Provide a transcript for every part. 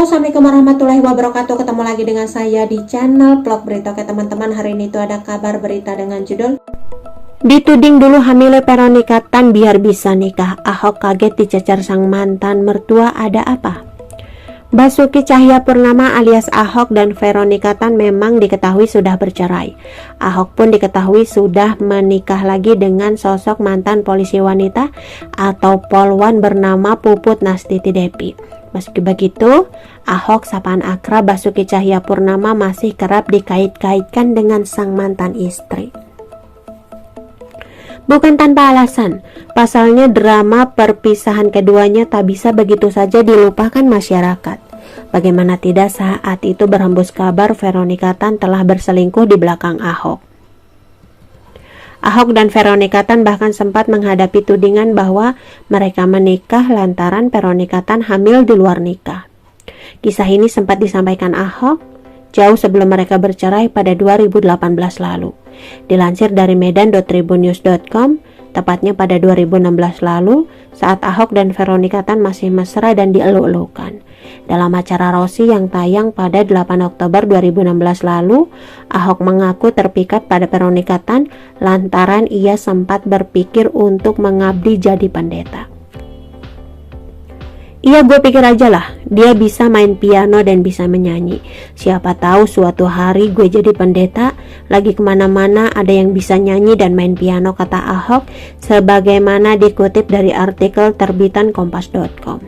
Halo, assalamualaikum warahmatullahi wabarakatuh. Ketemu lagi dengan saya di channel vlog berita. Oke teman-teman, hari ini tuh ada kabar berita dengan judul dituding dulu hamil Veronica Tan biar bisa nikah. Ahok kaget dicecar sang mantan mertua, ada apa? Basuki Cahayapurnama alias Ahok dan Veronica Tan memang diketahui sudah bercerai. Ahok pun diketahui sudah menikah lagi dengan sosok mantan polisi wanita atau polwan bernama Puput Nastiti Depi. Meski begitu, Ahok sapaan akrab Basuki Cahayapurnama masih kerap dikait-kaitkan dengan sang mantan istri. Bukan tanpa alasan, pasalnya drama perpisahan keduanya tak bisa begitu saja dilupakan masyarakat. Bagaimana tidak saat itu berhembus kabar Veronica Tan telah berselingkuh di belakang Ahok. Ahok dan Veronica Tan bahkan sempat menghadapi tudingan bahwa mereka menikah lantaran Veronica Tan hamil di luar nikah. Kisah ini sempat disampaikan Ahok jauh sebelum mereka bercerai pada 2018 lalu. Dilansir dari medan.tribunnews.com, tepatnya pada 2016 lalu, saat Ahok dan Veronica Tan masih mesra dan dieluk-elukan. Dalam acara Rossi yang tayang pada 8 Oktober 2016 lalu, Ahok mengaku terpikat pada Veronica Tan lantaran ia sempat berpikir untuk mengabdi jadi pendeta. Iya, gue pikir aja lah, dia bisa main piano dan bisa menyanyi. Siapa tahu suatu hari gue jadi pendeta, lagi kemana-mana ada yang bisa nyanyi dan main piano, kata Ahok, sebagaimana dikutip dari artikel terbitan kompas.com.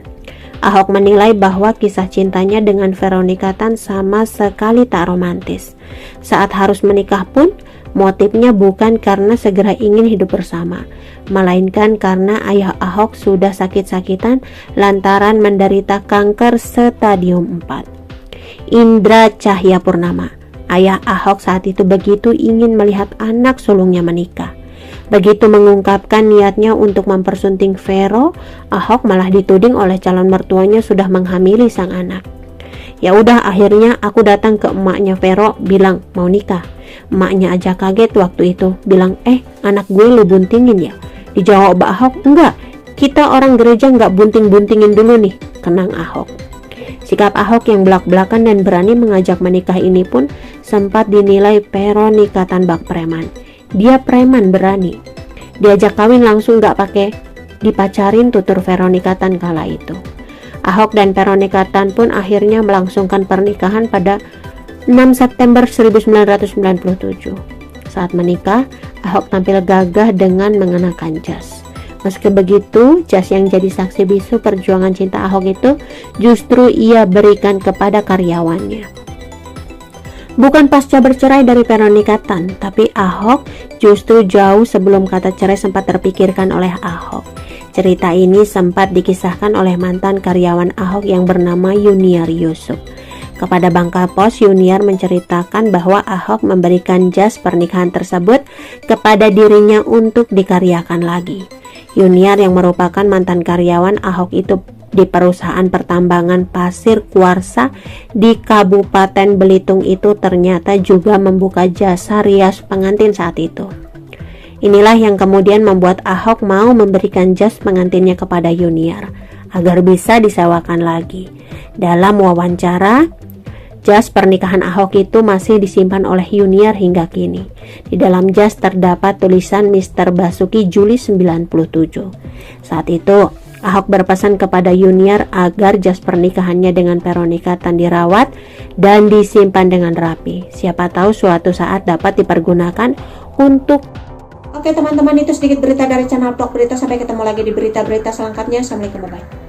Ahok menilai bahwa kisah cintanya dengan Veronica Tan sama sekali tak romantis. Saat harus menikah pun, motifnya bukan karena segera ingin hidup bersama, melainkan karena ayah Ahok sudah sakit-sakitan lantaran menderita kanker stadium 4. Indra Cahayapurnama, ayah Ahok saat itu begitu ingin melihat anak sulungnya menikah. Begitu mengungkapkan niatnya untuk mempersunting Vero, Ahok malah dituding oleh calon mertuanya sudah menghamili sang anak. Ya udah, akhirnya aku datang ke emaknya Vero bilang mau nikah. Emaknya aja kaget waktu itu, bilang anak gue lu buntingin ya? Dijawab Ahok, enggak, kita orang gereja nggak bunting-buntingin dulu nih, kenang Ahok. Sikap Ahok yang belak-belakan dan berani mengajak menikah ini pun sempat dinilai Veronica Tan bak preman. Dia preman berani, diajak kawin langsung nggak pakai dipacarin, tutur Veronica Tan kala itu. Ahok dan Veronica Tan pun akhirnya melangsungkan pernikahan pada 6 September 1997. Saat menikah, Ahok tampil gagah dengan mengenakan jas. Meski begitu, jas yang jadi saksi bisu perjuangan cinta Ahok itu justru ia berikan kepada karyawannya. Bukan pasca bercerai dari Veronica Tan, tapi Ahok justru jauh sebelum kata cerai sempat terpikirkan oleh Ahok. Cerita ini sempat dikisahkan oleh mantan karyawan Ahok yang bernama Yuniar Yusuf. Kepada Bangka Pos, Yuniar menceritakan bahwa Ahok memberikan jas pernikahan tersebut kepada dirinya untuk dikaryakan lagi. Yuniar yang merupakan mantan karyawan Ahok itu di perusahaan pertambangan pasir kuarsa di Kabupaten Belitung itu ternyata juga membuka jasa rias pengantin saat itu. Inilah yang kemudian membuat Ahok mau memberikan jas pengantinnya kepada Yuniar agar bisa disewakan lagi. Dalam wawancara, jas pernikahan Ahok itu masih disimpan oleh Yuniar hingga kini. Di dalam jas terdapat tulisan Mr. Basuki Juli 97. Saat itu, Ahok berpesan kepada Yuniar agar jas pernikahannya dengan Veronica Tan dirawat dan disimpan dengan rapi. Siapa tahu suatu saat dapat dipergunakan untuk... Oke teman-teman, itu sedikit berita dari channel vlog berita. Sampai ketemu lagi di berita-berita selanjutnya. Assalamualaikum, bye.